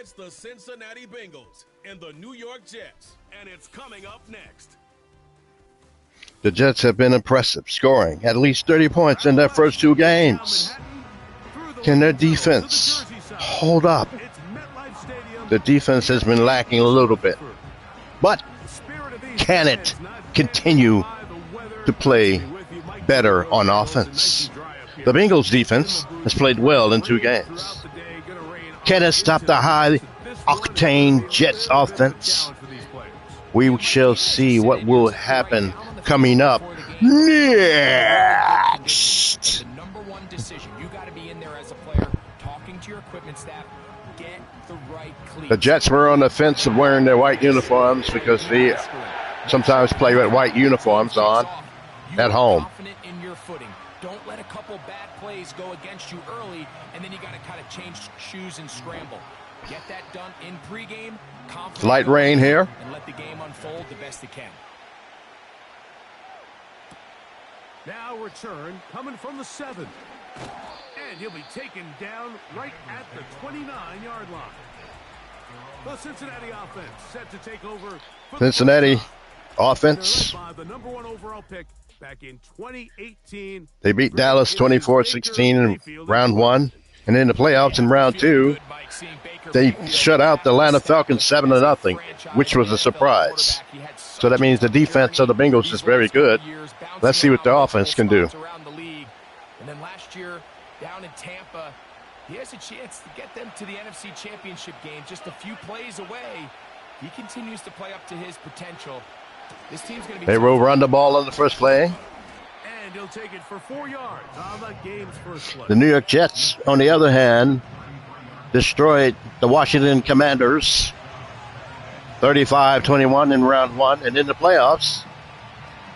It's the Cincinnati Bengals and the New York Jets, and it's coming up next. The Jets have been impressive, scoring at least 30 points in their first two games. Can their defense hold up? The defense has been lacking a little bit. But can it continue to play better on offense? The Bengals defense has played well in two games. Can it stop the high-octane Jets offense? We shall see what will happen coming up next. The number one decision, you got to be in there as a player, talking to your equipment staff, get the right cleats. The Jets were on the fence of wearing their white uniforms because they sometimes play with white uniforms on at home. Confident in your footing. Don't let a couple bad plays go against you early, and then you got to kind of change shoes and scramble. Get that done in pregame. Light rain here. And let the game unfold the best it can. Now return coming from the 7. And he'll be taken down right at the 29-yard line. The Cincinnati offense set to take over. Cincinnati offense. The number 1 overall pick back in 2018. They beat Dallas 24-16 in round 1. And in the playoffs in round 2, they shut out the Atlanta Falcons 7-0, which was a surprise. So that means the defense of the Bengals is very good. Let's see what the offense can do. And then last year, down in Tampa, he has a chance to get them to the NFC Championship game just a few plays away. He continues to play up to his potential. This team's going to be. They will run the ball on the first play. And he'll take it for 4 yards on the game's first play. The New York Jets, on the other hand, destroyed the Washington Commanders 35-21 in round 1. And in the playoffs,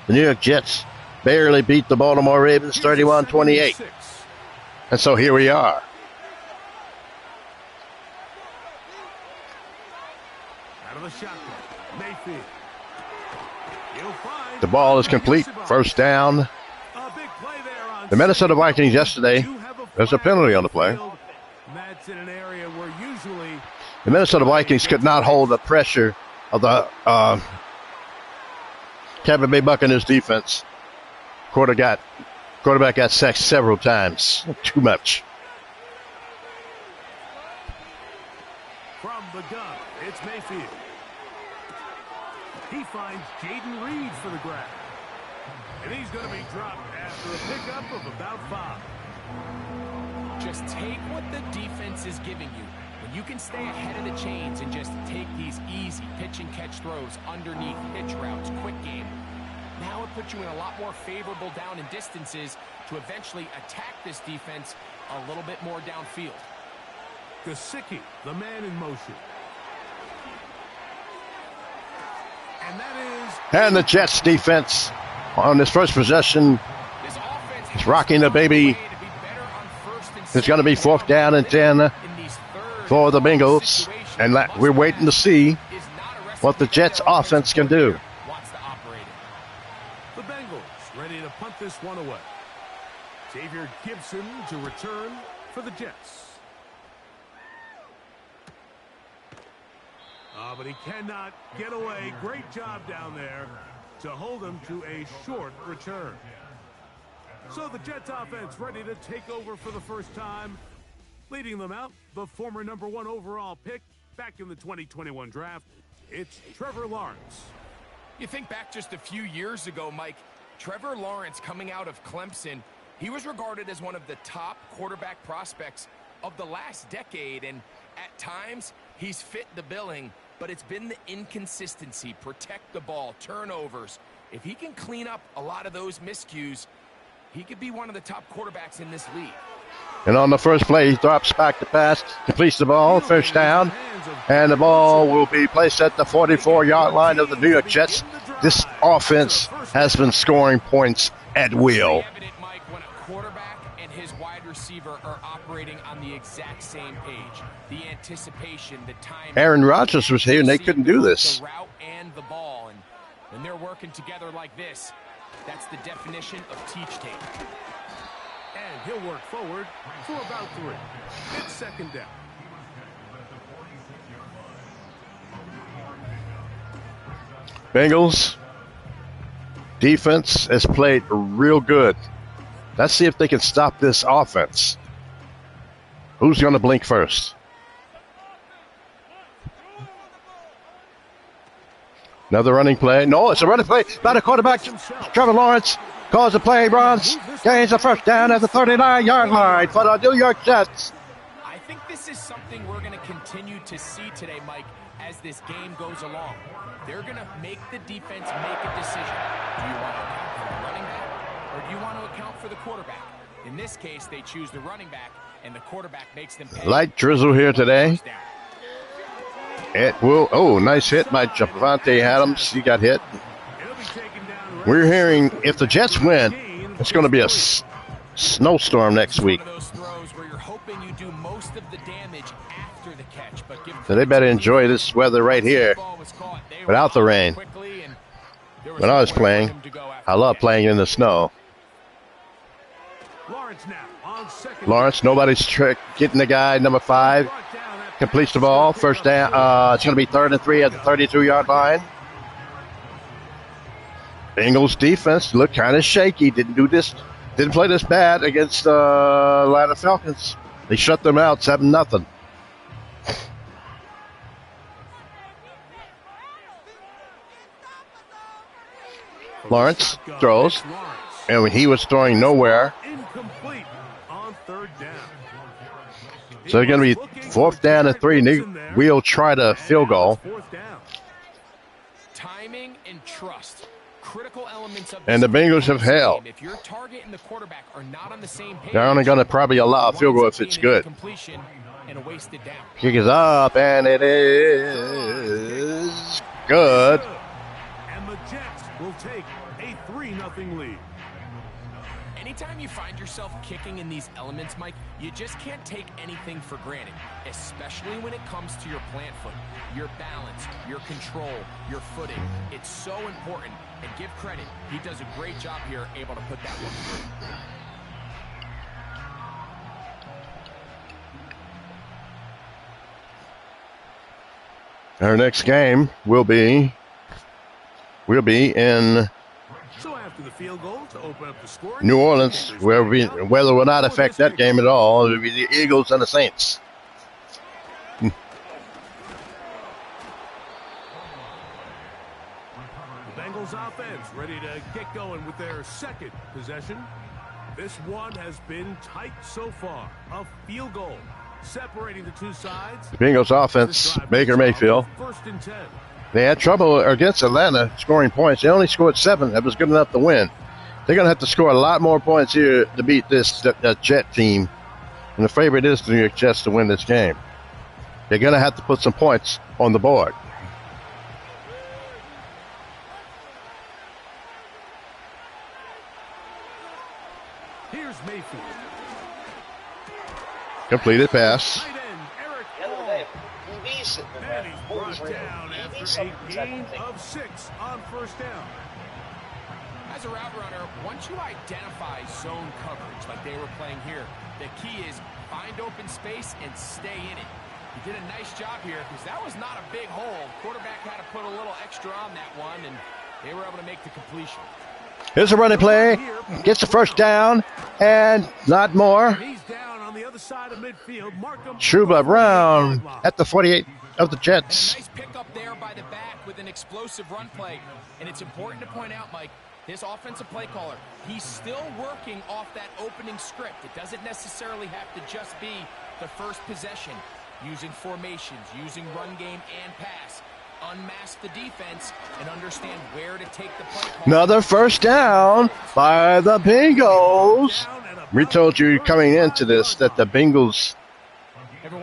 the New York Jets barely beat the Baltimore Ravens 31-28. And so here we are. Out of the shotgun, Mayfield. The ball is complete. First down. The Minnesota Vikings yesterday, there's a penalty on the play. The Minnesota Vikings could not hold the pressure of the Tampa Bay Buccaneers defense. Quarterback got sacked several times. Too much. From the gun, it's Mayfield. He finds Jaden Reed for the grab. And he's going to be dropped after a pickup of about 5. Just take what the defense is giving you. When you can stay ahead of the chains and just take these easy pitch and catch throws underneath hitch routes, quick game, now it puts you in a lot more favorable down and distances to eventually attack this defense a little bit more downfield. Gesicki, the man in motion. And the Jets defense on this first possession is rocking the baby. It's going to be 4th down and 10 for the Bengals. And we're waiting to see what the Jets offense can do. The Bengals ready to punt this one away. Xavier Gibson to return for the Jets. But he cannot get away. Great job down there to hold him to a short return. So the Jets offense ready to take over for the first time. Leading them out, the former number 1 overall pick back in the 2021 draft. It's Trevor Lawrence. You think back just a few years ago, Mike, Trevor Lawrence coming out of Clemson, he was regarded as one of the top quarterback prospects of the last decade. And at times, he's fit the billing. But it's been the inconsistency, protect the ball, turnovers. If he can clean up a lot of those miscues, he could be one of the top quarterbacks in this league. And on the first play, he drops back to pass, completes the ball, first down, and the ball will be placed at the 44-yard line of the New York Jets. This offense has been scoring points at will. When a quarterback and his wide receiver are operating on the exact same page. The anticipation, the time. Aaron Rodgers was here, and they couldn't do this. The route and the ball, and when they're working together like this, that's the definition of teach tape. And he'll work forward for about 3. It's 2nd down. Bengals defense has played real good. Let's see if they can stop this offense. Who's going to blink first? Another running play. No, it's a running play by the quarterback. Trevor Lawrence calls the play, runs, gains the first down at the 39-yard line for the New York Jets. I think this is something we're going to continue to see today, Mike, as this game goes along. They're going to make the defense make a decision. Do you want to account for the running back, or do you want to account for the quarterback? In this case, they choose the running back, and the quarterback makes them pay. Light drizzle here today. It will. Oh, nice hit by Javante Adams. He got hit. We're hearing if the Jets win, it's going to be a snowstorm next week. So they better enjoy this weather right here without the rain. When I was playing, I love playing in the snow. Lawrence, nobody's getting the guy, number 5. Completes the ball. First down. It's going to be 3rd and 3 at the 32-yard line. Bengals defense looked kind of shaky. Didn't play this bad against the Atlanta Falcons. They shut them out 7-0. Lawrence throws, and he was throwing nowhere. So they're going to be 4th down and 3. We'll try the field goal. Timing and trust, critical elements of and the Bengals have held. If your target and the quarterback are not on the same page, they're only going to probably allow a field goal if it's good. And a wasted down. Kick is up, and it is good. And the Jets will take a 3-0 lead. Anytime you find yourself kicking in these elements, Mike, you just can't take anything for granted, especially when it comes to your plant foot, your balance, your control, your footing. It's so important, and give credit. He does a great job here, able to put that one through. Our next game will be in The field goal to open up the score. New Orleans, where weather will not affect that game at all. It will be the Eagles and the Saints. The Bengals offense ready to get going with their second possession. This one has been tight so far. A field goal separating the two sides. The Bengals offense, Baker Mayfield. 1st and 10. They had trouble against Atlanta scoring points. They only scored 7. That was good enough to win. They're going to have to score a lot more points here to beat this Jet team. And the favorite is the New York Jets to win this game. They're going to have to put some points on the board. Here's Mayfield. Completed pass. And he's brought down after a gain of 6 on 1st down. As a route runner, once you identify zone coverage like they were playing here, the key is find open space and stay in it. He did a nice job here because that was not a big hole. Quarterback had to put a little extra on that one, and they were able to make the completion. Here's a running play. Gets the first down, and not more. He's down on the other side of midfield. Chuba Brown at the 48 of the Jets. And a nice pickup there by the back with an explosive run play. And it's important to point out, Mike, this offensive play caller, he's still working off that opening script. It doesn't necessarily have to just be the first possession. Using formations, using run game and pass. Unmask the defense and understand where to take the play call. Another first down by the Bengals. We told you coming into this that the Bengals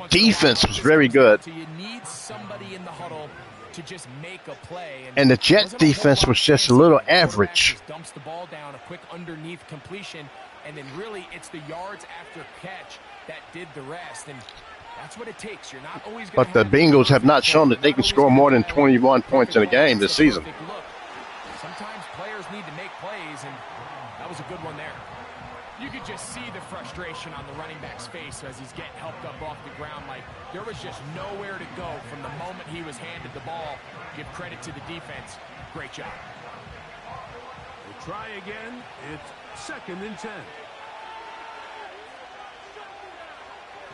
defense was very good. So you need somebody in the huddle to just make a play. And the Jet defense was just a little average. Dumps the ball down, a quick underneath completion, and then really it's the yards after catch that did the rest. And that's what it takes. You're not always but the Bengals have not shown that they can score more than 21 points in a game this season. Sometimes players need to make plays, and that was a good one there. You could just see the frustration on the running back's face as he's getting helped up off the ground. Like, there was just nowhere to go from the moment he was handed the ball. Give credit to the defense. Great job. We'll try again. It's 2nd and 10.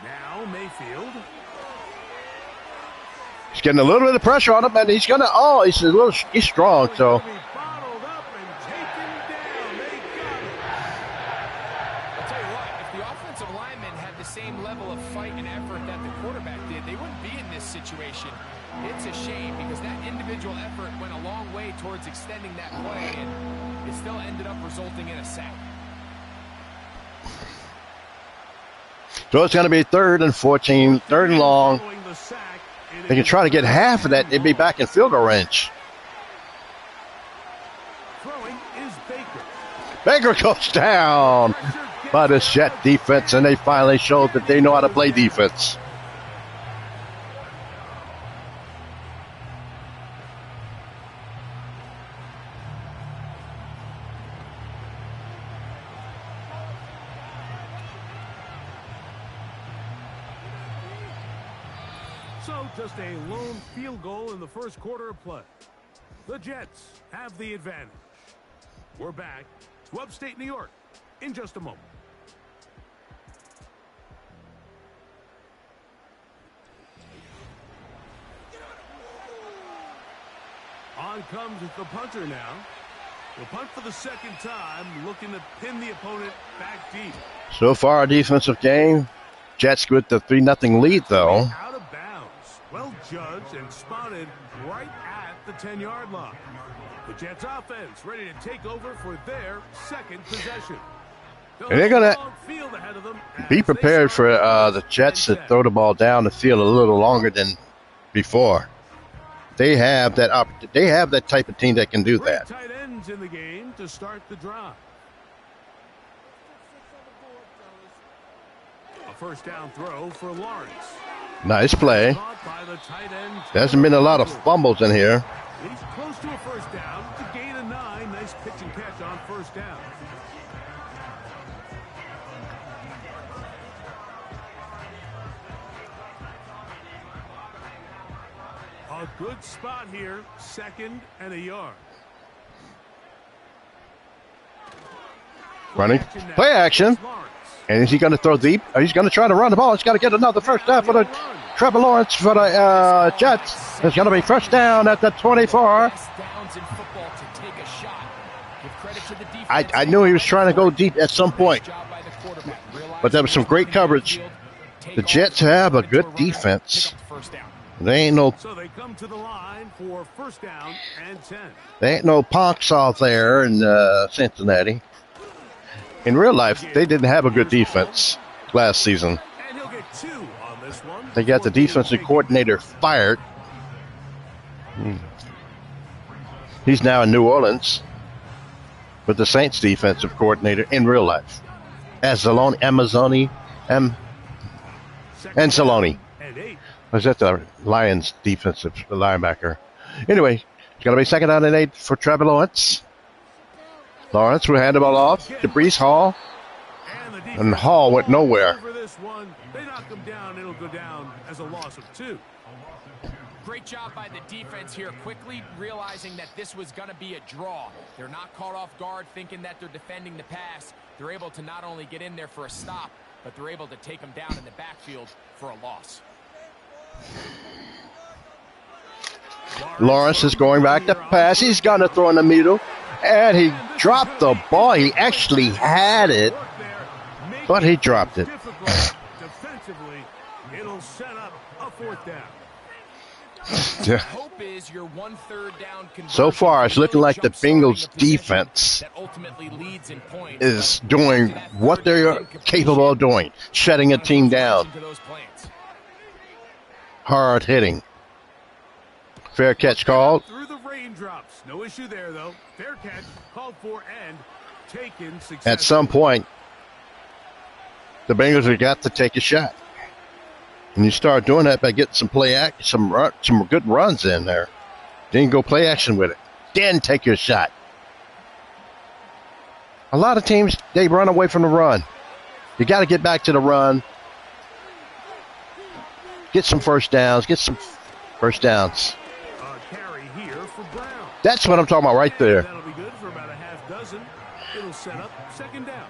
Now Mayfield. He's getting a little bit of pressure on him, and he's gonna. Oh, he's strong. So Bottled up and taken down. They got it. I'll tell you what, if the offensive linemen had the same level of fight and effort that the quarterback did, they wouldn't be in this situation. It's a shame because that individual effort went a long way towards extending that play, and it still ended up resulting in a sack. So it's going to be 3rd and 14, 3rd and long. They can try to get half of that. They'd be back in field goal range. Throwing is Baker. Baker goes down by the Jet defense, and they finally showed that they know how to play defense. So just a lone field goal in the first quarter of play. The Jets have the advantage. We're back to upstate New York in just a moment. On comes the punter now. We'll punt for the 2nd time, looking to pin the opponent back deep. So far, a defensive game. Jets with the 3-0 lead, though. Out of bounds. Well judged and spotted right at the 10-yard line. The Jets offense ready to take over for their 2nd possession. And they're going to be prepared for the Jets to throw the ball down the field a little longer than before. They have that type of team that can do that. Tight ends in the game to start the drive. A first down throw for Lawrence. Nice play. There hasn't been a lot of fumbles in here. He's close to a first down to gain a 9. Nice pitch and catch on first down. A good spot here, 2nd and a yard. Running. Play action. And is he going to throw deep? Or he's going to try to run the ball. He's got to get another first down for the Trevor Lawrence for the Jets. It's going to be first down at the 24. I knew he was trying to go deep at some point. But there was some great coverage. The Jets have a good defense. They ain't no. So they come to the line for first down and 10. There ain't no punks out there in Cincinnati. In real life, they didn't have a good defense last season. And he'll get 2 on this one. They got the defensive coordinator fired. He's now in New Orleans with the Saints defensive coordinator in real life. Anzalone. Was that the Lions defensive linebacker? Anyway, it's going to be 2nd down and 8 for Trevor Lawrence. Lawrence will hand the ball off to Breece Hall. And Hall went nowhere. For this one, they knock him down. It'll go down as a loss of 2. Great job by the defense here, quickly realizing that this was going to be a draw. They're not caught off guard thinking that they're defending the pass. They're able to not only get in there for a stop, but they're able to take them down in the backfield for a loss. Lawrence is going back to pass. He's going to throw in the middle. And he dropped the ball. He actually had it, but he dropped it. Defensively, it'll set up a 4th down. Hope is your 1/3 down conversion. So far, it's looking like the Bengals defense is doing what they're capable of doing, shutting a team down. Hard hitting. Fair catch called. Through the raindrops. No issue there, though. Fair catch called for and taken successfully. At some point, the Bengals have got to take a shot. And you start doing that by getting some some good runs in there. Then go play action with it. Then take your shot. A lot of teams, they run away from the run. You got to get back to the run. Get some first downs. A carry here for Brown. That's what I'm talking about right there. That'll be good for about a half dozen. It'll set up second down.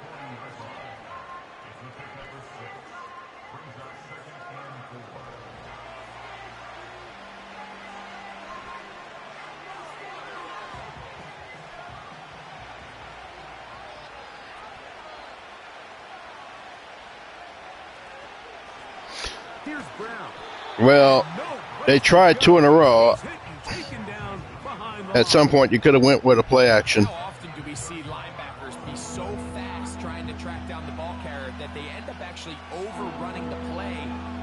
Here's Brown. Well, they tried 2 in a row. At some point, you could have went with a play action. How often do we see linebackers be so fast trying to track down the ball carrier that they end up actually overrunning the play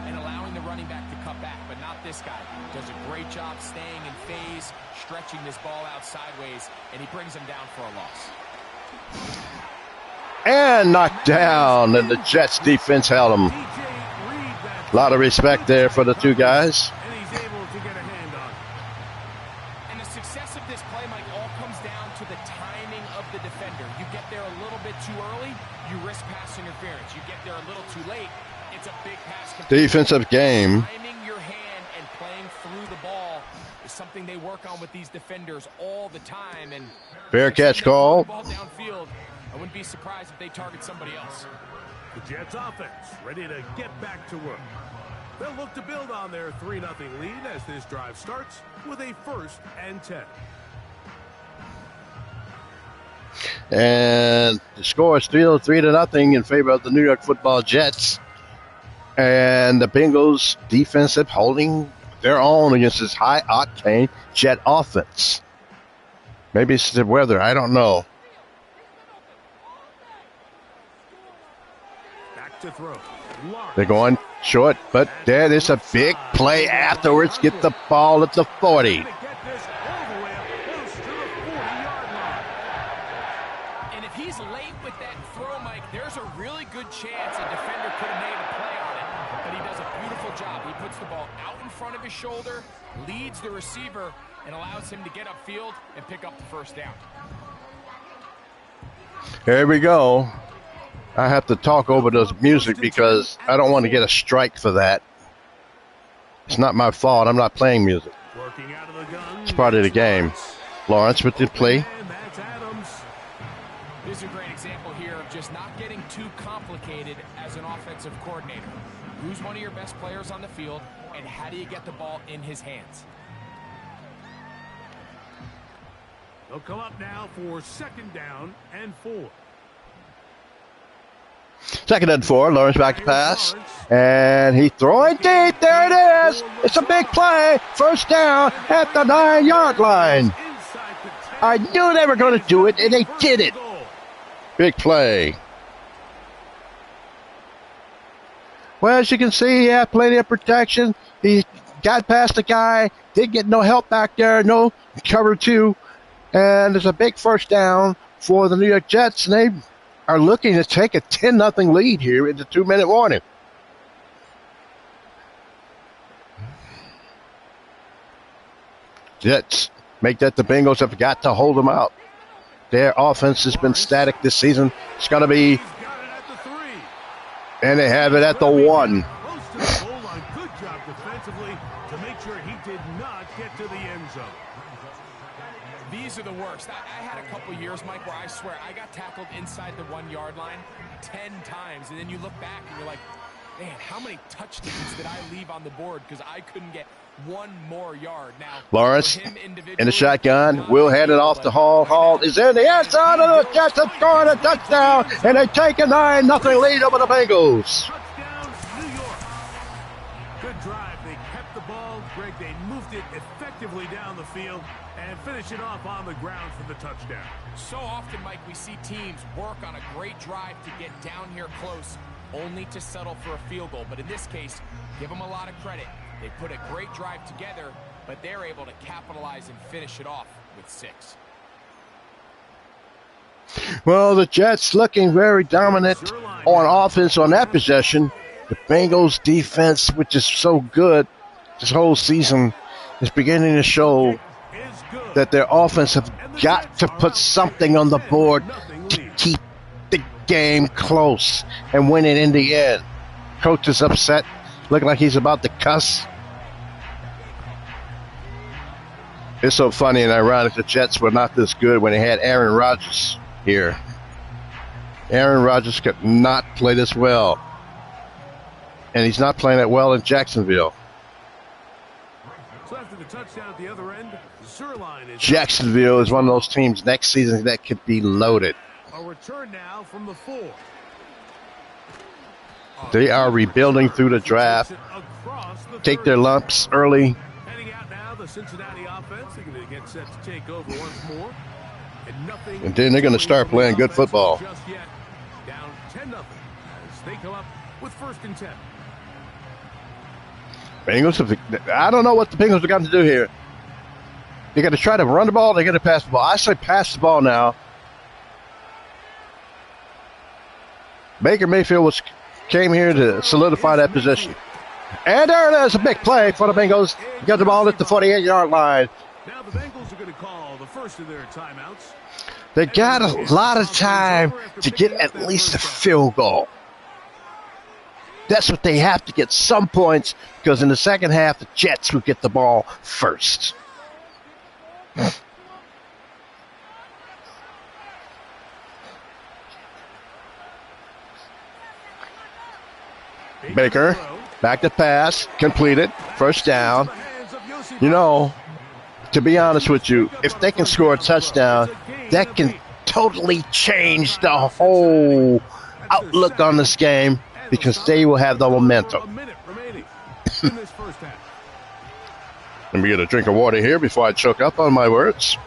and allowing the running back to cut back? But not this guy. Does a great job staying in phase, stretching this ball out sideways, and he brings him down for a loss. And knocked down, and the Jets defense held him. A lot of respect there for the two guys. And he's able to get a hand on it. And the success of this play, Mike, all comes down to the timing of the defender. You get there a little bit too early, you risk pass interference. You get there a little too late, it's a big pass. Defensive game. Timing your hand and playing through the ball is something they work on with these defenders all the time. And Fair catch call. ball downfield, I wouldn't be surprised if they target somebody else. The Jets offense ready to get back to work. They'll look to build on their 3-0 lead as this drive starts with a 1st and 10. And the score is still 3-0 in favor of the New York Football Jets. And the Bengals defensive holding their own against this high-octane Jet offense. Maybe it's the weather. I don't know. Back to throw. Lawrence. They're going short, but there is a big play afterwards. Get the ball at the 40. Get this all the way up close to the 40-yard line. And if he's late with that throw, Mike, there's a really good chance a defender could have made a play on it. But he does a beautiful job. He puts the ball out in front of his shoulder, leads the receiver, and allows him to get upfield and pick up the first down. Here we go. I have to talk over the music because I don't want to get a strike for that. It's not my fault. I'm not playing music. Working out of the gun. It's part of the game. Lawrence with the play. And that's Adams. This is a great example here of just not getting too complicated as an offensive coordinator. Who's one of your best players on the field, and how do you get the ball in his hands? They'll come up now for 2nd down and 4. 2nd and 4. Lawrence back to pass. And he throwing deep. There it is. It's a big play. First down at the 9-yard line. Inside the 10. I knew they were going to do it, and they did it. Big play. Well, as you can see, he had plenty of protection. He got past the guy. Didn't get no help back there. No cover 2. And there's a big first down for the New York Jets, and they are looking to take a 10-0 lead here in the 2-minute warning. Jets make that the Bengals have got to hold them out. Their offense has been static this season. It's going to be, He's got it at the 3. and they have it at the 1. Close to the goal line. Good job defensively to make sure he did not get to the end zone. These are the worst. I had a couple years, Mike, where I swear I got tackled inside the 1-yard line 10 times, and then you look back and you're like, man, how many touchdowns did I leave on the board because I couldn't get one more yard? Now, Lawrence for him in the shotgun. Will hand it off to Hall. Hall is in the end zone, and the Jets have scored a touchdown, and they take a 9-0 lead over the Bengals. Touchdown, New York. Good drive. They kept the ball. Greg, they moved it effectively down the field and finish it off on the ground for the touchdown. So often, Mike, we see teams work on a great drive to get down here close, only to settle for a field goal. But in this case, give them a lot of credit. They put a great drive together, but they're able to capitalize and finish it off with 6. Well, the Jets looking very dominant on offense on that possession. The Bengals defense, which is so good this whole season, is beginning to show that their offense have got to put something on the board to keep the game close and win it in the end. Coach is upset, looking like he's about to cuss. It's so funny and ironic the Jets were not this good when they had Aaron Rodgers here. Aaron Rodgers could not play this well. And he's not playing it well in Jacksonville. So after the touchdown at the other end, Zerline is Jacksonville is one of those teams next season that could be loaded. a return now from the 4. They are rebuilding through the draft. Take their lumps early. Heading out now, the Cincinnati offense. They're going to get set to take over once more. And then they're going to start playing good football. Just yet. Down 10-0 as they come up with 1st and 10. Bengals, I don't know what the Bengals are going to do here. They got to try to run the ball. They got to pass the ball. I say pass the ball now. Baker Mayfield came here to solidify that position. And there it is, a big play for the Bengals. Got the ball at the 48-yard line. Now the Bengals are going to call the first of their timeouts. They got a lot of time to get at least a field goal. That's what they have to get, some points, because in the second half, the Jets will get the ball first. Baker, back to pass, completed, 1st down. You know, to be honest with you, if they can score a touchdown, that can totally change the whole outlook on this game because they will have the momentum. Let me get a drink of water here before I choke up on my words.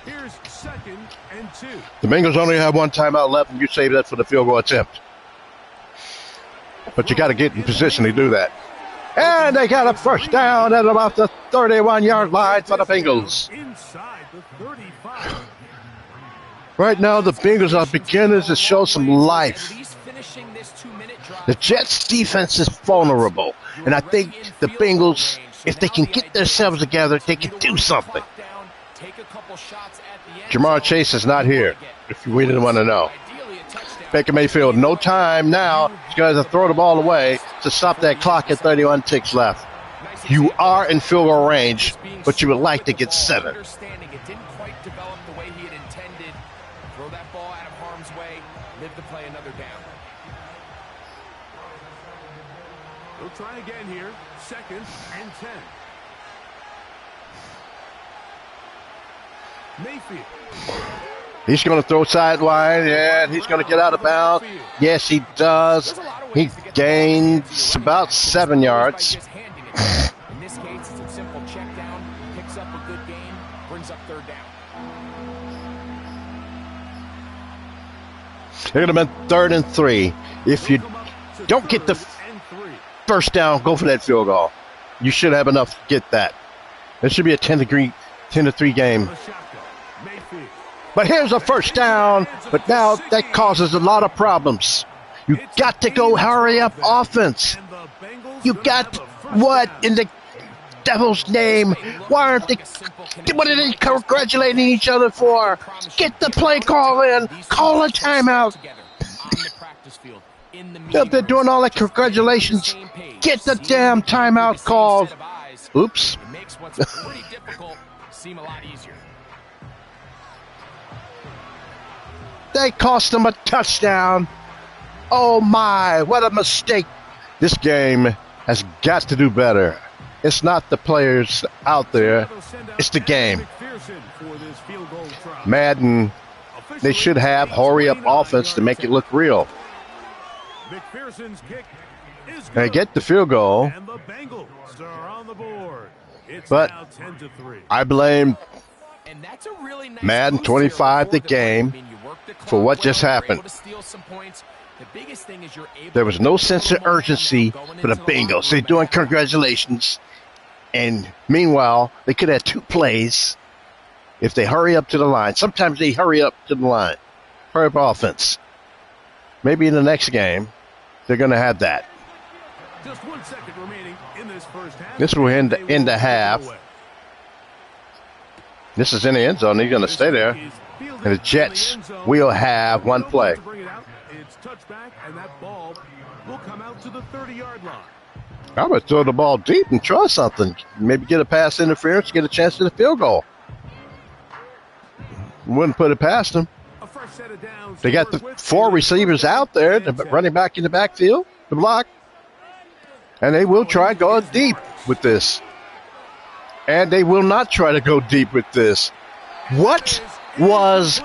Here's 2nd and 2. The Bengals only have 1 timeout left, and you save that for the field goal attempt. But you got to get in position to do that. And they got a 1st down at about the 31-yard line for the Bengals. Inside the 35. Right now, the Bengals are beginning to show some life. The Jets' defense is vulnerable. And I think the Bengals, if they can get themselves together, they can do something. Jamar Chase is not here, if you really want to know. Baker Mayfield, no time now. He's going to throw the ball away to stop that clock at 31 ticks left. You are in field goal range, but you would like to get 7. It didn't quite develop the way he had intended. Throw that ball out of harm's way. Live to play another down. They'll try again here. 2nd and 10. Mayfield. He's going to throw sideline, and he's going to get out of bounds. Yes, he does. He gains about 7 yards. In this case, it's a simple check down. Picks up a good gain. Brings up 3rd down. They're going to be 3rd and 3. If you don't get the 1st down, go for that field goal. You should have enough to get that. It should be a 10-3 game. But here's a 1st down, but now that causes a lot of problems. You got to go hurry up offense. You got what in the devil's name? Why aren't they? What are they congratulating each other for? Get the play call in. Call a timeout. If they're doing all that congratulations, get the damn timeout called. Oops. It makes what's pretty difficult seem a lot easier. They cost them a touchdown. Oh my, what a mistake. This game has got to do better. It's not the players out there, it's the game. Madden, they should have hurry up offense to make it look real. They get the field goal, but I blame Madden 25 the game for what just happened. There was no sense of urgency for the Bengals. They're doing congratulations. And meanwhile, they could have 2 plays if they hurry up to the line. Sometimes they hurry up to the line. Hurry up offense. Maybe in the next game, they're going to have that. Just 1 second remaining in this first half. This will end the half. This is in the end zone. He's going to stay there. And the Jets will have 1 play. its touchback, and that ball will come out to the 30-yard line. I'm going to throw the ball deep and try something. Maybe get a pass interference, get a chance at a field goal. Wouldn't put it past them. A fresh set of downs. They got the 4 receivers out there, running back in the backfield, the block. And they will try going deep with this. And they will not try to go deep with this. What was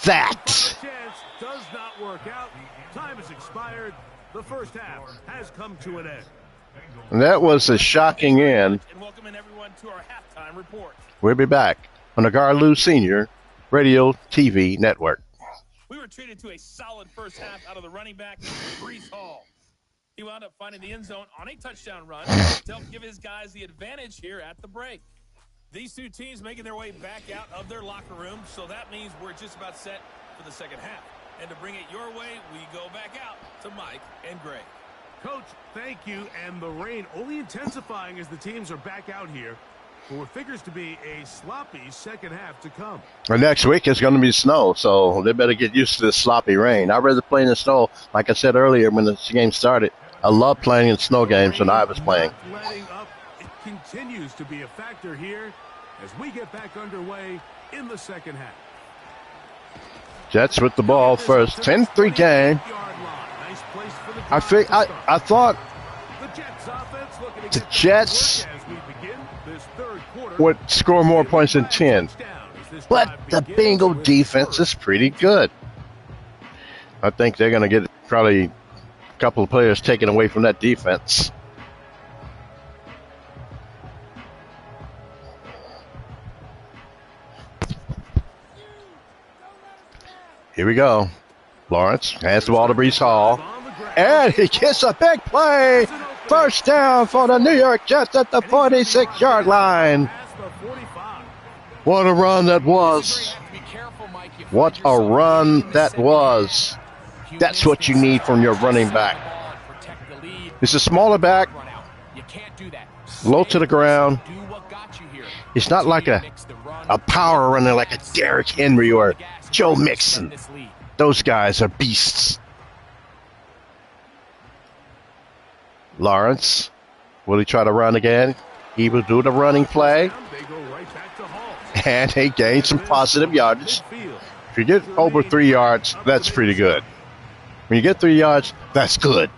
that? Does not work out. Time has expired. The first half has come to an end. And that was a shocking end. And welcoming everyone to our halftime report. We'll be back on the Garlou Senior Radio TV Network. We were treated to a solid first half out of the running back, Breece Hall. He wound up finding the end zone on a touchdown run to help give his guys the advantage here at the break. These two teams making their way back out of their locker room, so that means we're just about set for the second half. And to bring it your way, we go back out to Mike and Greg. Coach, thank you. And the rain only intensifying as the teams are back out here for what figures to be a sloppy second half to come. And next week is going to be snow, so they better get used to this sloppy rain. I'd rather play in the snow, like I said earlier when the game started. I love playing in snow games when I was playing. Letting up, it continues to be a factor here as we get back underway in the second half. Jets with the ball first. 10-3 game. I thought the Jets would score more points than 10. But the Bengal defense is pretty good. I think they're going to get probably a couple of players taken away from that defense. Here we go. Lawrence hands the ball to Breece Hall. And he gets a big play. First down for the New York Jets at the 46-yard line. What a run that was. What a run that was. That's what you need from your running back. It's a smaller back, low to the ground. It's not like a power runner like a Derrick Henry or Joe Mixon. Those guys are beasts. Lawrence, will he try to run again? He will do the running play. And he gained some positive yardage. If you get over 3 yards, that's pretty good. When you get 3 yards, that's good.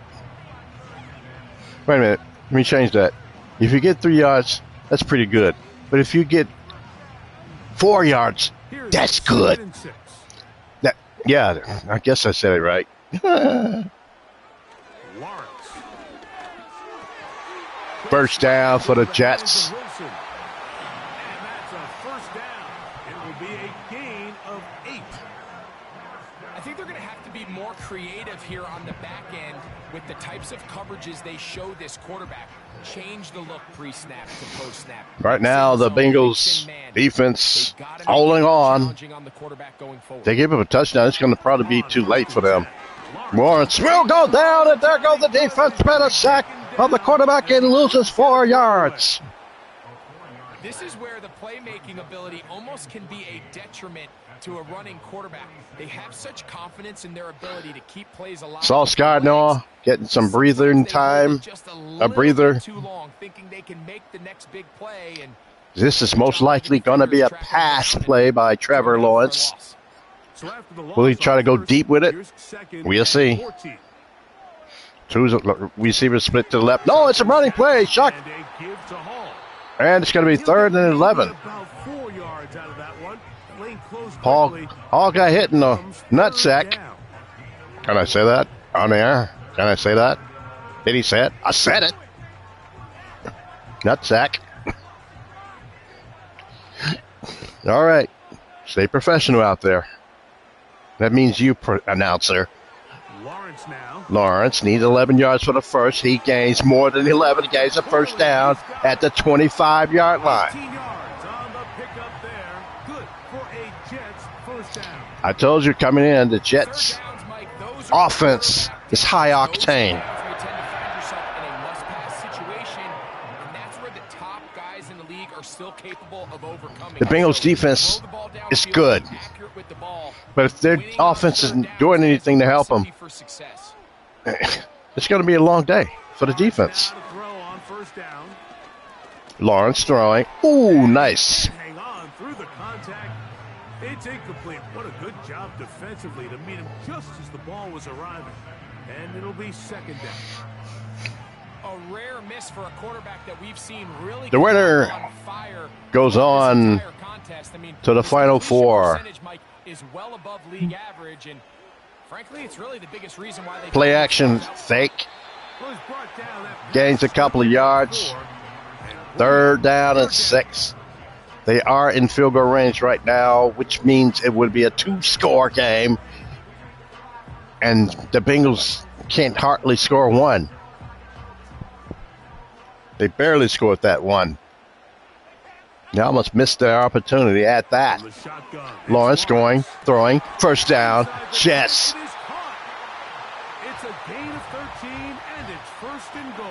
Wait a minute. Let me change that. If you get 3 yards, that's pretty good. But if you get 4 yards, that's good. Yeah, I guess I said it right. First down for the Jets. And that's a first down. It will be a gain of 8. I think they're going to have to be more creative here on the back end with the types of coverages they show this quarterback. Change the look pre-snap to post-snap. Right now, the Bengals defense holding on. They give him a touchdown. It's going to probably be too late for them. Lawrence will go down, and there goes the defense. Better sack of the quarterback and loses 4 yards. This is where the playmaking ability almost can be a detriment to a running quarterback. They have such confidence in their ability to keep plays alive. Sauce Gardner getting some breathing time. A breather. Too long, thinking they can make the next big play, and this is most likely going to be a pass play by Trevor Lawrence. Will he try to go deep with it? We'll see. 2 receivers split to the left. No, it's a running play. Shock. And it's going to be 3rd and 11. Hall got hit in the nutsack. Can I say that on air? Can I say that? Did he say it? I said it. Nutsack. All right. Stay professional out there. That means you, announcer. Lawrence needs 11 yards for the first. He gains more than 11. He gains a first down at the 25-yard line. I told you coming in, the Jets offense is high octane. The Bengals defense is good. effort with the ball. But if their offense isn't doing anything to help them, For success. it's going to be a long day for the defense. Now to throw on first down. Lawrence throwing. Ooh, nice. Hang on through the contact. It's incomplete. What a good job defensively to meet him just as the ball was arriving. And it'll be second down. A rare miss for a quarterback that we've seen really The winner on fire goes on contest. I mean, to the Final Four. percentage, Mike, is well above league average, and frankly, it's really the biggest reason why they Play action fake. Was brought down at Gains a couple of yards. 3rd down and 6. They are in field goal range right now, which means it would be a 2-score game. And the Bengals can't hardly score 1. They barely scored that 1. They almost missed their opportunity at that. the shotgun. Lawrence going, throwing, first down, Jets. It is caught. It's a gain of 13, and it's first and goal.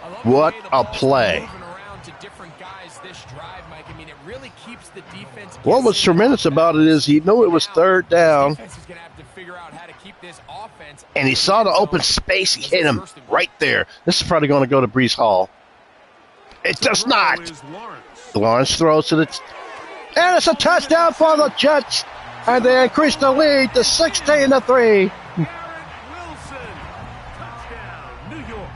I love the What way the a ball's play. moving around to different guys this drive, Mike. I mean, it really keeps the defense. What was guessing. tremendous about it is he knew it was 3rd down, Defense is gonna have to figure out how to keep this offense and he saw the open space. He hit him right there. This is probably going to go to Brees Hall. It does not. Is Lawrence. Lawrence throws to the... And it's a touchdown for the Jets. And they increase the lead to 16-3. Garrett Wilson. Touchdown, New York.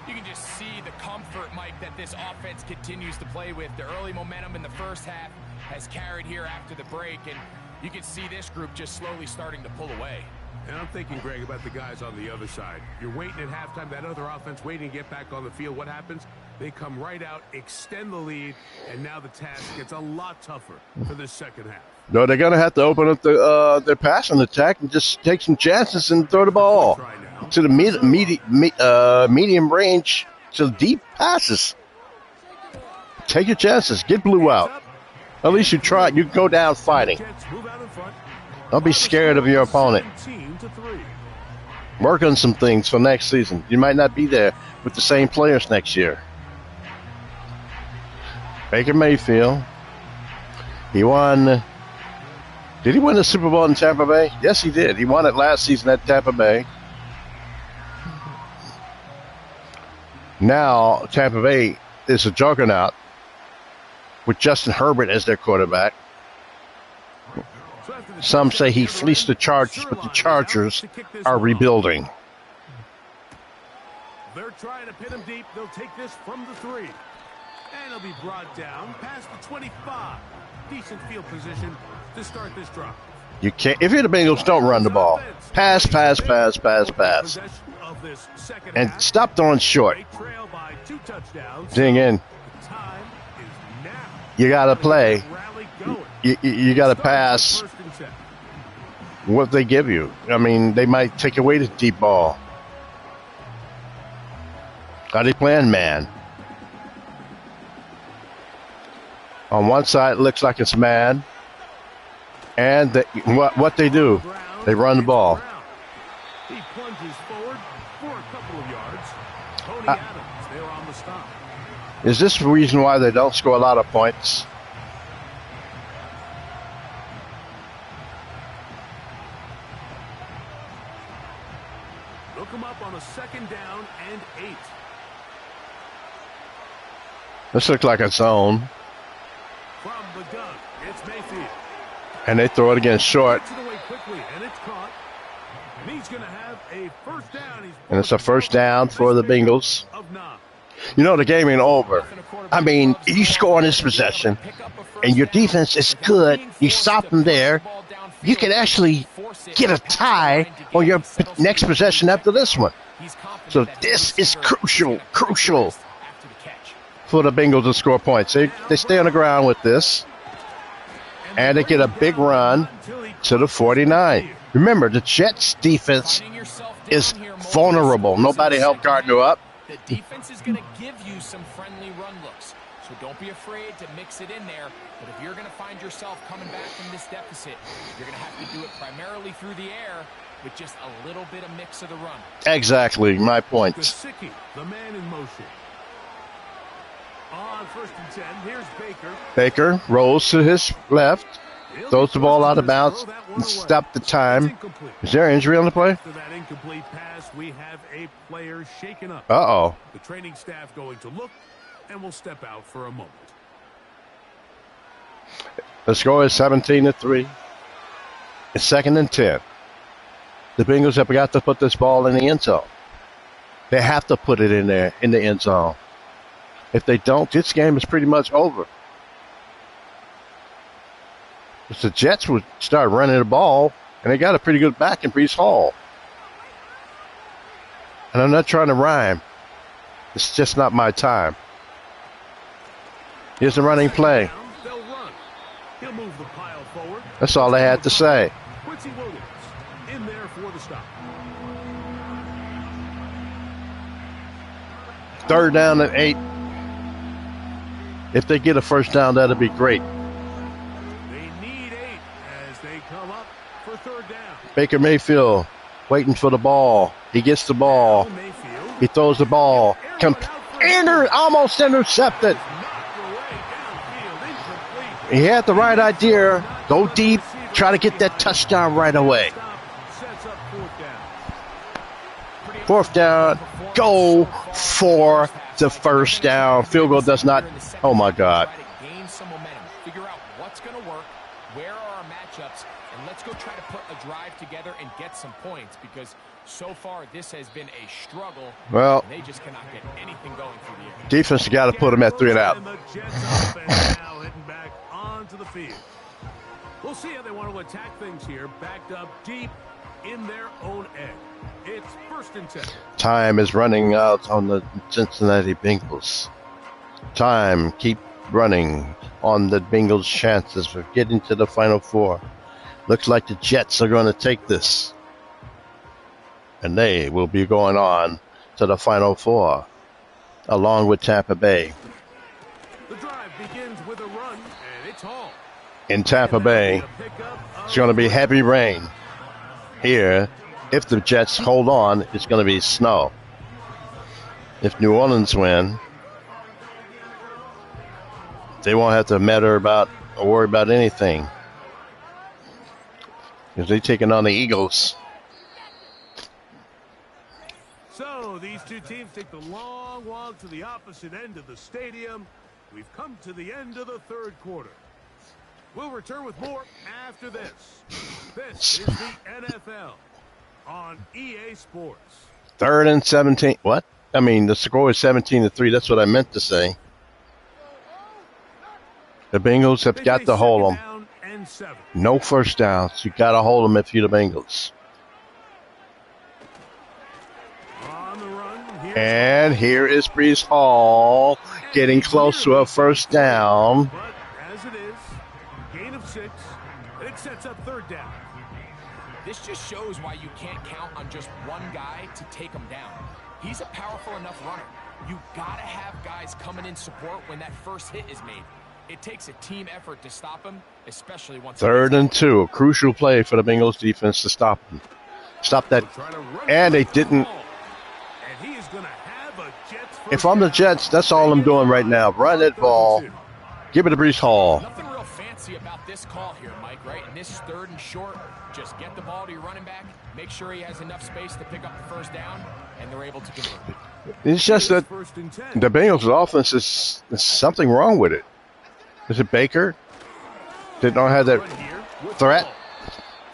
You can just see the comfort, Mike, that this offense continues to play with. The early momentum in the first half has carried here after the break, and you can see this group just slowly starting to pull away. And I'm thinking, Greg, about the guys on the other side. You're waiting at halftime, that other offense waiting to get back on the field. What happens? They come right out, extend the lead, and now the task gets a lot tougher for this second half. No, they're going to have to open up their passing attack and just take some chances and throw the ball to the medium range to deep passes. Take your chances. Get Blue out. At least you try. You can go down fighting. Jets move out in front. Don't be scared of your opponent. 17-3. Work on some things for next season. You might not be there with the same players next year. Baker Mayfield. He won. Did he win the Super Bowl in Tampa Bay? Yes, he did. He won it last season at Tampa Bay. Now, Tampa Bay is a juggernaut with Justin Herbert as their quarterback. Some say he fleeced the Chargers, but the Chargers are rebuilding. They're trying to pin him deep. They'll take this from the 3. And he'll be brought down past the 25. Decent field position to start this drive. You can't. If you're the Bengals, don't run the ball. Pass, pass, pass, pass, pass. Possession of this second And half. stop throwing short. They trail by 2 touchdowns. Ding in. Time is now. You got to play. Rally going. You got to pass First and 10. what they give you. I mean, they might take away the deep ball. Are they playing man? On one side, it looks like it's man. And what they do, they run the ball. He plunges forward for a couple of yards. Tony Adams there on the stop. Is this the reason why they don't score a lot of points? Look him up on a second down and 8. This looks like a zone. From the gun, it's Mayfield. And they throw it again short. Gets it away quickly, and it's caught. And he's going to have a first down. And it's a first down for the Bengals. Of 9. You know, the game ain't over. I mean, you score on this possession, and your defense is good. You stop them there. You can actually get a tie on your next possession after this one. So this is crucial for the Bengals to score points. They stay on the ground with this, and they get a big run to the 49. Remember, the Jets' defense is vulnerable. Nobody helped Gardner up. The defense is going to give you some friendly run looks, so don't be afraid to mix it in there. But if you're going to find yourself coming back from this deficit, you're going to have to do it primarily through the air with just a little bit of mix of the run. Exactly, my point. Gesicki, the man in motion. On 1st and 10, here's Baker. Baker rolls to his left, throws the ball out of bounds, and stop the time. Is there injury on the play? After that incomplete pass, we have a player shaken up. Uh-oh. The training staff going to look, and will step out for a moment. The score is 17-3. It's 2nd and 10. The Bengals have got to put this ball in the end zone. They have to put it in there, in the end zone. If they don't, this game is pretty much over. If the Jets would start running the ball, and they got a pretty good back in Brees Hall. And I'm not trying to rhyme. It's just not my time. Here's the running play. They'll run. He'll move the pile forward. That's all I had to say. Quincy Williams in there for the stop. 3rd down and 8. If they get a first down, that'll be great. They need 8 as they come up for 3rd down. Baker Mayfield waiting for the ball. He gets the ball. Mayfield He throws the ball. Almost intercepted. knocked away downfield, incomplete. He had the right idea. Go deep. Try to get that touchdown right away. Sets up 4th down. 4th down. Go for the first down. Field goal does not. Oh, my God. Gain some momentum. Figure out what's going to work. Where are our matchups? And let's go try to put a drive together and get some points because so far this has been a struggle. Well, And they just cannot get anything going through the air. defense has got to put him at 3 and out. And the Jets offense now heading back onto the field. We'll see how they want to attack things here, backed up deep in their own end. It's 1st and 10. Time is running out on the Cincinnati Bengals. Time keep running on the Bengals' chances of getting to the Final Four. Looks like the Jets are going to take this. And they will be going on to the Final Four, along with Tampa Bay. The drive begins with a run, and it's all. In Tampa Bay, it's going to be heavy rain. Here, if the Jets hold on, it's going to be snow. If New Orleans win, they won't have to worry about anything. Because they're taking on the Eagles. So these two teams take the long walk to the opposite end of the stadium. We've come to the end of the 3rd quarter. We'll return with more after this. This is the NFL on EA Sports. 3rd and 17. What? I mean, the score is 17-3. That's what I meant to say. The Bengals have got to hold them. Down and 7. No first downs. You got to hold them if you're the Bengals. On the run. Here's And here is Brees Hall getting close to a first down. But as it is, gain of 6. It sets up 3rd down. This just shows why you can't count on just one guy to take him down. He's a powerful enough runner. You gotta have guys coming in support when that first hit is made. It takes a team effort to stop him, especially once. 3rd and 2. A crucial play for the Bengals defense to stop them. Stop that. And they didn't. And he is going to have a Jets first If I'm the Jets, that's all I'm doing right now. Run that ball. Give it to Brees Hall. Nothing real fancy about this call here, Mike, right? In this 3rd and short, just get the ball to your running back, make sure he has enough space to pick up the first down, and they're able to convert. It's just that the Bengals' offense is something wrong with it. Is it Baker? They don't have that threat.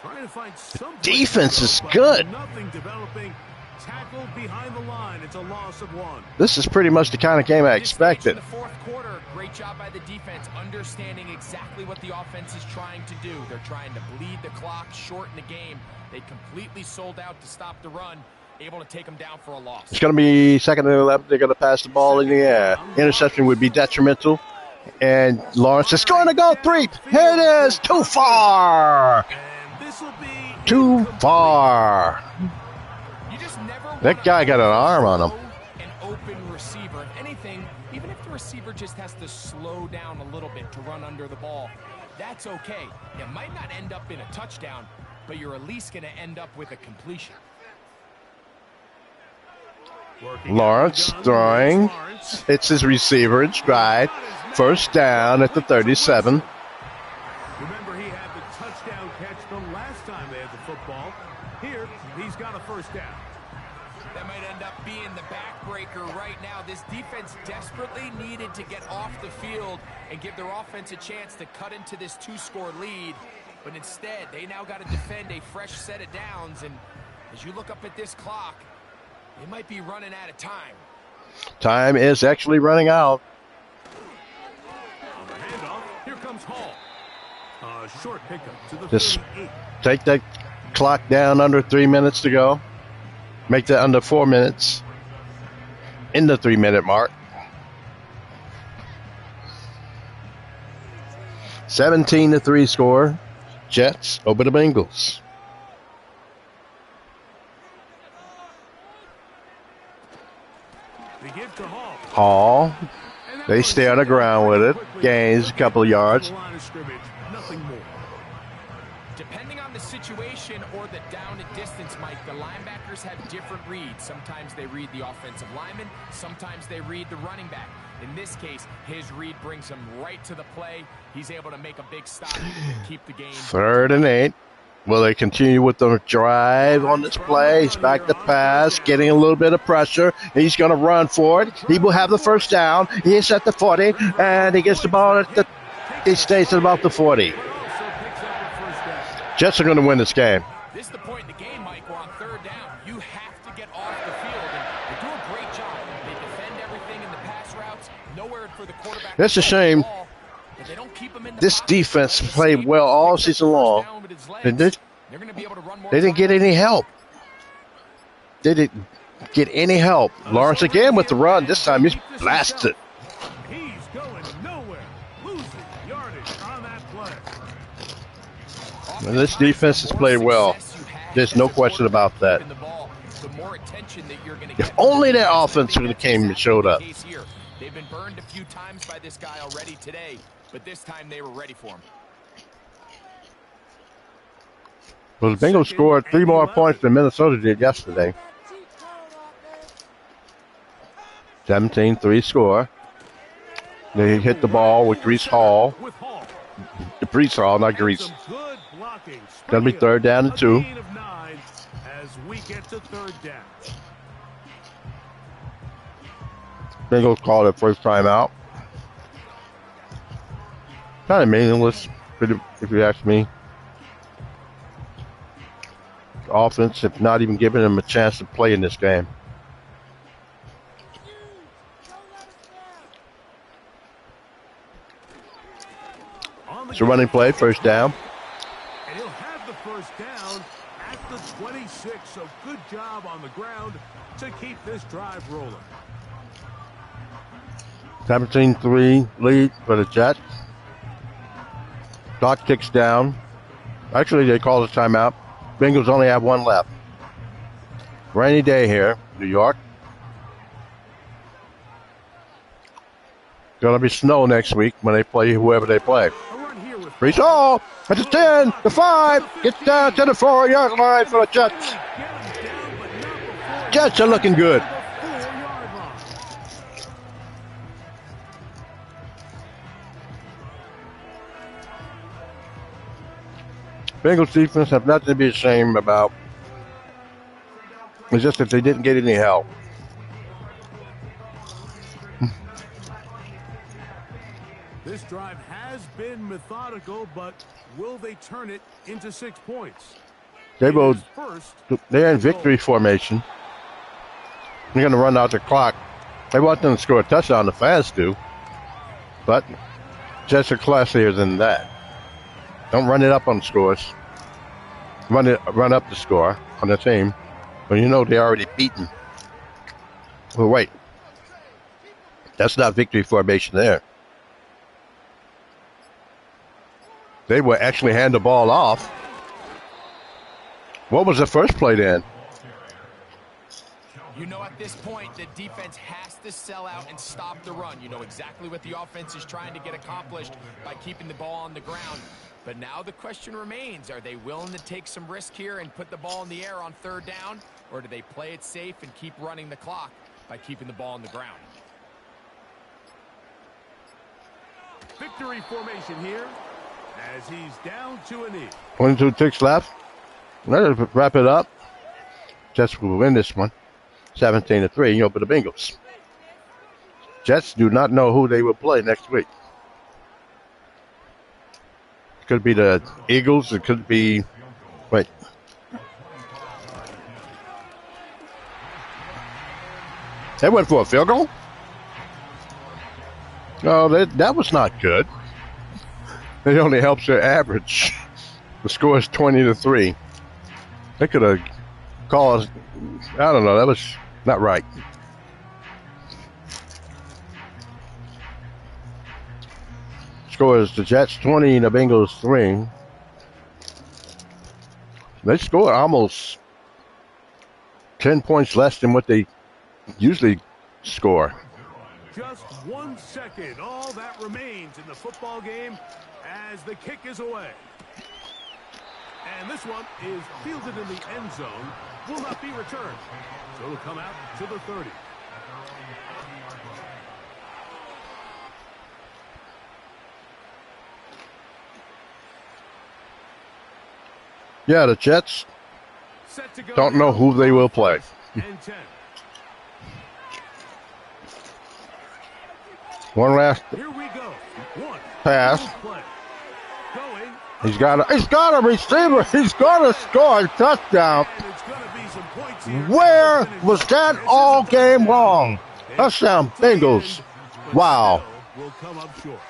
The defense is good. Nothing developing. Tackled behind the line. It's a loss of 1. This is pretty much the kind of game I expected. In the 4th quarter, great job by the defense, understanding exactly what the offense is trying to do. They're trying to bleed the clock, shorten the game. They completely sold out to stop the run, able to take them down for a loss. It's going to be 2nd and 11. They're going to pass the ball in the air. Interception would be detrimental. And Lawrence is going to go 3. Here it is. Too far. And this will be Too far. You just never That guy got an arm on him. An open receiver. If anything, even if the receiver just has to slow down a little bit to run under the ball, that's okay. It might not end up in a touchdown, but you're at least going to end up with a completion. Lawrence throwing. It's his receiver in stride. First down at the 37. Remember, he had the touchdown catch the last time they had the football. Here, he's got a first down. That might end up being the backbreaker right now. This defense desperately needed to get off the field and give their offense a chance to cut into this 2-score lead. But instead, they now got to defend a fresh set of downs. And as you look up at this clock, they might be running out of time. Time is actually running out. On the handoff, here comes Hall. A short pickup to the Just 38. take that clock down under 3 minutes to go. Make that under 4 minutes. In the 3-minute mark. 17-3 score. Jets over the Bengals. They give to Hall. Hall. They stay on the ground with it. Gains a couple of yards. Nothing more. Depending on the situation or the down and distance, Mike, the linebackers have different reads. Sometimes they read the offensive lineman. Sometimes they read the running back. In this case, his read brings him right to the play. He's able to make a big stop and keep the game. 3rd and 8. Will they continue with the drive on this play? He's back to pass, getting a little bit of pressure. He's going to run for it. He will have the first down. He's at the 40, and he gets the ball at the. He stays at about the 40. Jets are going to win this game. This is the point in the game, Mike, where on 3rd down, you have to get off the field. And they do a great job. They defend everything in the pass routes. Nowhere for the quarterback. That's a shame. This defense played well all season long. They didn't get any help. They didn't get any help. Lawrence again with the run. This time he's blasted. He's going nowhere. Losing yardage on that play. And this defense has played well. There's no question about that. If only their offense would have came and showed up. They've been burned a few times by this guy already today, but this time they were ready for him. Well, the Bengals scored 3 more points than Minnesota did yesterday. 17-3 score. They hit the ball with Grease Hall. Brees Hall, not Grease. That'll be 3rd down and 2. As we get to 3rd down. Bengals called it first time out. Kind of meaningless, if you ask me. The offense have not even given them a chance to play in this game. It's a running play, first down. And he'll have the first down at the 26. So good job on the ground to keep this drive rolling. 17-3 lead for the Jets. Clock ticks down. Actually, they called a timeout. Bengals only have 1 left. Rainy day here, New York. Gonna be snow next week when they play whoever they play. Brees Hall at the 10, the 5, gets down to the 4-yard line for the Jets. Jets are looking good. Bengals defense have nothing to be ashamed about. It's just that they didn't get any help. This drive has been methodical, but will they turn it into 6 points? They're in victory formation. They're going to run out the clock. They want them to score a touchdown, the fans do. But Jets are classier than that. Don't run it up on scores. Run up the score on the team. But you know they're already beaten. Well, wait. That's not victory formation there. They will actually hand the ball off. What was the first play then? You know, at this point, the defense has to sell out and stop the run. You know exactly what the offense is trying to get accomplished by keeping the ball on the ground. But now the question remains, are they willing to take some risk here and put the ball in the air on 3rd down? Or do they play it safe and keep running the clock? by keeping the ball on the ground. Victory formation here as he's down to a knee. 22 ticks left. Let's wrap it up. Jets will win this one, 17-3 over the Bengals. Jets do not know who they will play next week. It could be the Eagles. It could be, wait. They went for a field goal? No, that was not good. It only helps their average. The score is 20-3. They could have called, I don't know, that was not right. Score is the Jets 20, the Bengals 3. They scored almost 10 points less than what they usually score. Just 1 second, all that remains in the football game as the kick is away. And this one is fielded in the end zone, will not be returned. So it'll come out to the 30. Yeah, the Jets don't know who they will play. And 10. One last Here we go. One. pass. Play. Going. He's got a receiver. He's got to score a touchdown. And it's going to be some points here. Where was that all game long? Touchdown, Bengals. Wow. Will come up short.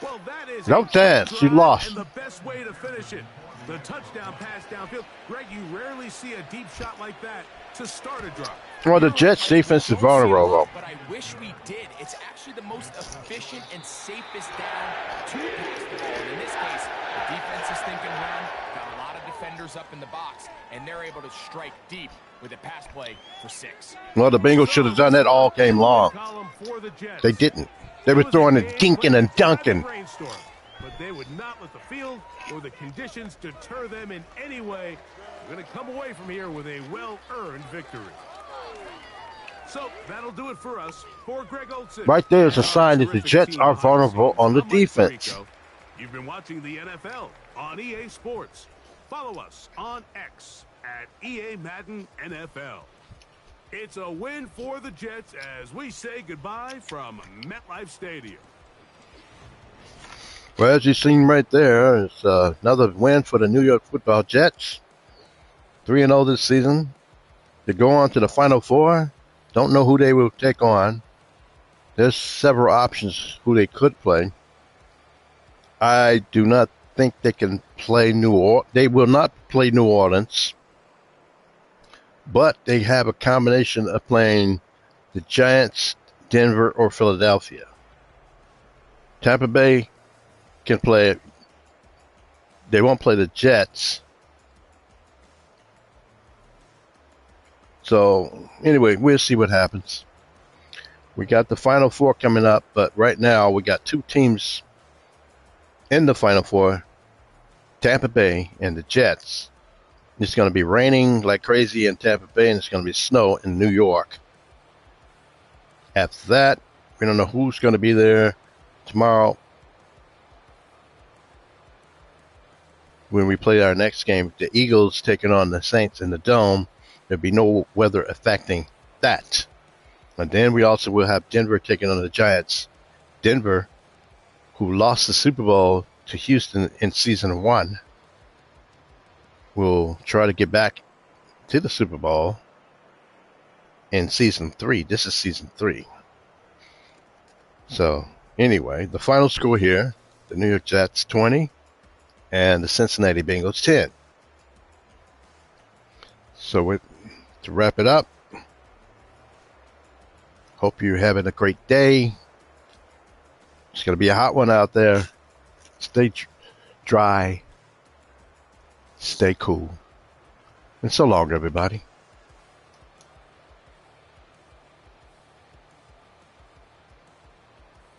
Well, that is No chance. You lost. And the best way to finish it. The touchdown pass downfield. Greg, you rarely see a deep shot like that to start a drive. Well, the Jets' defense is vulnerable, though. But I wish we did. It's actually the most efficient and safest down to pass the ball. And in this case, the defense is thinking run, got a lot of defenders up in the box, and they're able to strike deep with a pass play for 6. Well, the Bengals should have done that all game long. They didn't. They were throwing it dinking and dunking. But they would not let the field or the conditions deter them in any way. We're going to come away from here with a well-earned victory. So that'll do it for us. For Greg Olsen. Right there is a sign that the Jets are vulnerable on the defense. You've been watching the NFL on EA Sports. Follow us on X at EA Madden NFL. It's a win for the Jets as we say goodbye from MetLife Stadium. Well, as you've seen right there, it's another win for the New York Football Jets. 3-0 this season. They go on to the Final Four. Don't know who they will take on. There's several options who they could play. I do not think they can play They will not play New Orleans. But they have a combination of playing the Giants, Denver, or Philadelphia. Tampa Bay can play. They won't play the Jets. So, anyway, we'll see what happens. We got the Final Four coming up, but right now we got 2 teams in the Final Four, Tampa Bay and the Jets. It's going to be raining like crazy in Tampa Bay, and it's going to be snow in New York. After that, we don't know who's going to be there tomorrow when we play our next game. The Eagles taking on the Saints in the Dome. There'll be no weather affecting that. And then we also will have Denver taking on the Giants. Denver, who lost the Super Bowl to Houston in Season 1, will try to get back to the Super Bowl in Season 3. This is Season 3. So, anyway, the final score here, the New York Jets 20 and the Cincinnati Bengals 10. So, to wrap it up, hope you're having a great day. It's going to be a hot one out there. Stay dry. Stay cool. And so long, everybody.